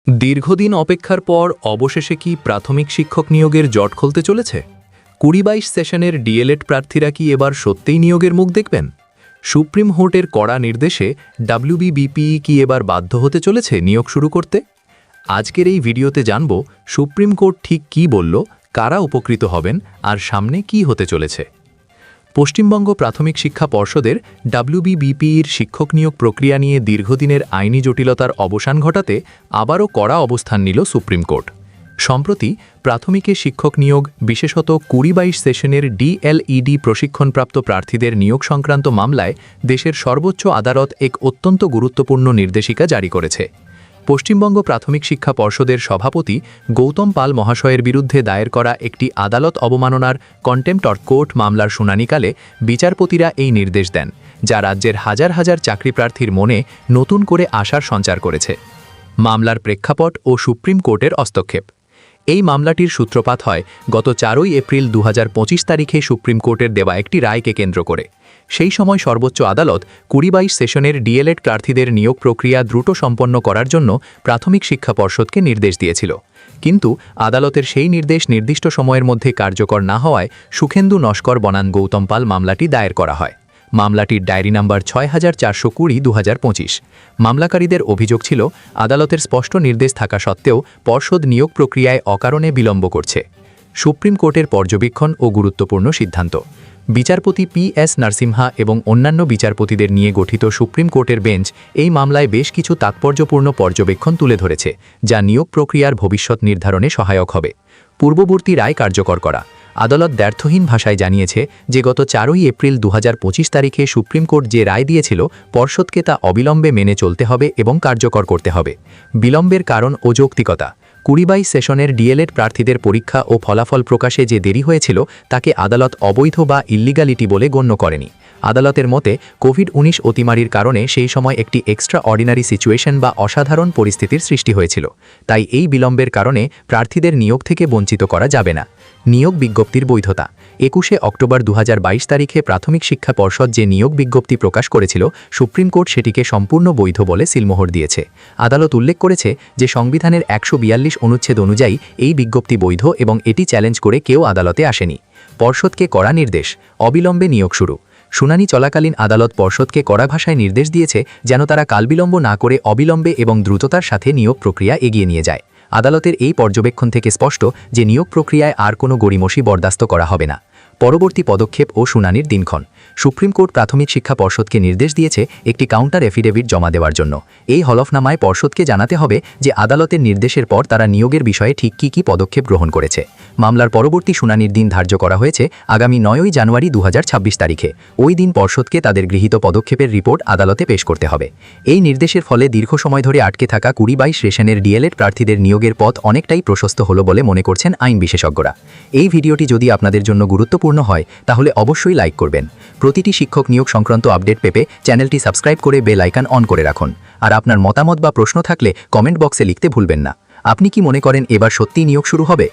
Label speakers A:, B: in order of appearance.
A: দীর্ঘদিন অপেক্ষার পর অবশেষে কি প্রাথমিক শিক্ষক নিয়োগের জট খুলতে চলেছে? ২০-২২ সেশনের ডিএলএড প্রার্থীরা কি এবার সত্যিই নিয়োগের মুখ দেখবেন? সুপ্রিম কোর্টের কড়া নির্দেশে ডাব্লিউবিবিপিই কি এবার বাধ্য হতে চলেছে নিয়োগ শুরু করতে? আজকের এই ভিডিওতে জানব সুপ্রিম কোর্ট ঠিক কী বলল, কারা উপকৃত হবেন আর সামনে কি হতে চলেছে। পশ্চিমবঙ্গ প্রাথমিক শিক্ষা পর্ষদের ডাব্লিউবিবিপিইর শিক্ষক নিয়োগ প্রক্রিয়া নিয়ে দীর্ঘদিনের আইনি জটিলতার অবসান ঘটাতে আবারও কড়া অবস্থান নিল সুপ্রিম কোর্ট। সম্প্রতি প্রাথমিকে শিক্ষক নিয়োগ, বিশেষত ২০-২২ সেশনের ডিএলইডি প্রশিক্ষণপ্রাপ্ত প্রার্থীদের নিয়োগ সংক্রান্ত মামলায় দেশের সর্বোচ্চ আদালত এক অত্যন্ত গুরুত্বপূর্ণ নির্দেশিকা জারি করেছে। পশ্চিমবঙ্গ প্রাথমিক শিক্ষা পর্ষদের সভাপতি গৌতম পাল মহাশয়ের বিরুদ্ধে দায়ের করা একটি আদালত অবমাননার কন্টেম্প্ট অফ কোর্ট মামলার শুনানিকালে বিচারপতিরা এই নির্দেশ দেন, যা রাজ্যের হাজার হাজার চাকরিপ্রার্থীর মনে নতুন করে আশার সঞ্চার করেছে। মামলার প্রেক্ষাপট ও সুপ্রিম কোর্টের হস্তক্ষেপ। এই মামলাটির সূত্রপাত হয় গত ৪ এপ্রিল ২০২৫ তারিখে সুপ্রিম কোর্টের দেওয়া একটি রায়কে কেন্দ্র করে। সেই সময় সর্বোচ্চ আদালত ২০-২২ সেশনের ডিএলএড প্রার্থীদের নিয়োগ প্রক্রিয়া দ্রুত সম্পন্ন করার জন্য প্রাথমিক শিক্ষা পর্ষদকে নির্দেশ দিয়েছিল। কিন্তু আদালতের সেই নির্দেশ নির্দিষ্ট সময়ের মধ্যে কার্যকর না হওয়ায় সুখেন্দু নস্কর বনাম গৌতম পাল মামলাটি দায়ের করা হয়। মামলাটির ডায়েরি নাম্বার ৬৪২০/২৫। মামলাকারীদের অভিযোগ ছিল, আদালতের স্পষ্ট নির্দেশ থাকা সত্ত্বেও পর্ষদ নিয়োগ প্রক্রিয়ায় অকারণে বিলম্ব করছে। সুপ্রিম কোর্টের পর্যবেক্ষণ ও গুরুত্বপূর্ণ সিদ্ধান্ত। বিচারপতি পি.এস. নরসিমহা এবং অন্যান্য বিচারপতিদের নিয়ে গঠিত সুপ্রিম কোর্টের বেঞ্চ এই মামলায় বেশ কিছু তাৎপর্যপূর্ণ পর্যবেক্ষণ তুলে ধরেছে, যা নিয়োগ প্রক্রিয়ার ভবিষ্যৎ নির্ধারণে সহায়ক হবে। পূর্ববর্তী রায় কার্যকর করা। আদালত দ্ব্যর্থহীন ভাষায় জানিয়েছে যে গত ৪ এপ্রিল ২০২৫ তারিখে সুপ্রিম কোর্ট যে রায় দিয়েছিল, পর্ষদকে তা অবিলম্বে মেনে চলতে হবে এবং কার্যকর করতে হবে। বিলম্বের কারণ ও যৌক্তিকতা। ২০-২২ সেশনের ডিএলএড প্রার্থীদের পরীক্ষা ও ফলাফল প্রকাশে যে দেরি হয়েছিল, তাকে আদালত অবৈধ বা ইল্লিগালিটি বলে গণ্য করেনি। আদালতের মতে কোভিড-১৯ অতিমারির কারণে সেই সময় একটি এক্সট্রা অর্ডিনারি সিচুয়েশন বা অসাধারণ পরিস্থিতির সৃষ্টি হয়েছিল। তাই এই বিলম্বের কারণে প্রার্থীদের নিয়োগ থেকে বঞ্চিত করা যাবে না। নিয়োগ বিজ্ঞপ্তির বৈধতা। ২১ অক্টোবর ২০২২ তারিখে প্রাথমিক শিক্ষা পর্ষদ যে নিয়োগ বিজ্ঞপ্তি প্রকাশ করেছিল, সুপ্রিম কোর্ট সেটিকে সম্পূর্ণ বৈধ বলে সিলমোহর দিয়েছে। আদালত উল্লেখ করেছে যে সংবিধানের ১৪২ অনুচ্ছেদ অনুযায়ী এই বিজ্ঞপ্তি বৈধ এবং এটি চ্যালেঞ্জ করে কেউ আদালতে আসেনি। পর্ষদকে কড়া নির্দেশ, অবিলম্বে নিয়োগ শুরু। শুনানি চলাকালীন আদালত পর্ষদকে কড়া ভাষায় নির্দেশ দিয়েছে যেন তারা কালবিলম্ব না করে অবিলম্বে এবং দ্রুততার সাথে নিয়োগ প্রক্রিয়া এগিয়ে নিয়ে যায়। আদালতের এই পর্যবেক্ষণ থেকে স্পষ্ট যে নিয়োগ প্রক্রিয়ায় আর কোনো গড়িমসি বরদাস্ত করা হবে না। পরবর্তী পদক্ষেপ ও শুনানির দিনক্ষণ। সুপ্রিম কোর্ট প্রাথমিক শিক্ষা পর্ষদকে নির্দেশ দিয়েছে একটি কাউন্টার এফিডেভিট জমা দেওয়ার জন্য। এই হলফনামায় পর্ষদকে জানাতে হবে যে আদালতের নির্দেশের পর তারা নিয়োগের বিষয়ে ঠিক কী পদক্ষেপ গ্রহণ করেছে। মামলার পরবর্তী শুনানির দিন ধার্য করা হয়েছে আগামী ৯ জানুয়ারি ২০২৬ তারিখে। ওই দিন পর্ষদকে তাদের গৃহীত পদক্ষেপের রিপোর্ট আদালতে পেশ করতে হবে। এই নির্দেশের ফলে দীর্ঘ সময় ধরে আটকে থাকা ২০-২২ সেশনের ডিএলএড প্রার্থীদের নিয়োগের পথ অনেকটাই প্রশস্ত হলো বলে মনে করছেন আইন বিশেষজ্ঞরা। এই ভিডিওটি যদি আপনাদের জন্য গুরুত্বপূর্ণ হয় তাহলে অবশ্যই লাইক করবেন। প্রতিটি শিক্ষক নিয়োগ সংক্রান্ত আপডেট পেতে চ্যানেলটি সাবস্ক্রাইব করে বেল আইকন অন করে রাখুন। আর আপনার মতামত বা প্রশ্ন থাকলে কমেন্ট বক্সে লিখতে ভুলবেন না। আপনি কি মনে করেন এবার সত্যিই নিয়োগ শুরু হবে?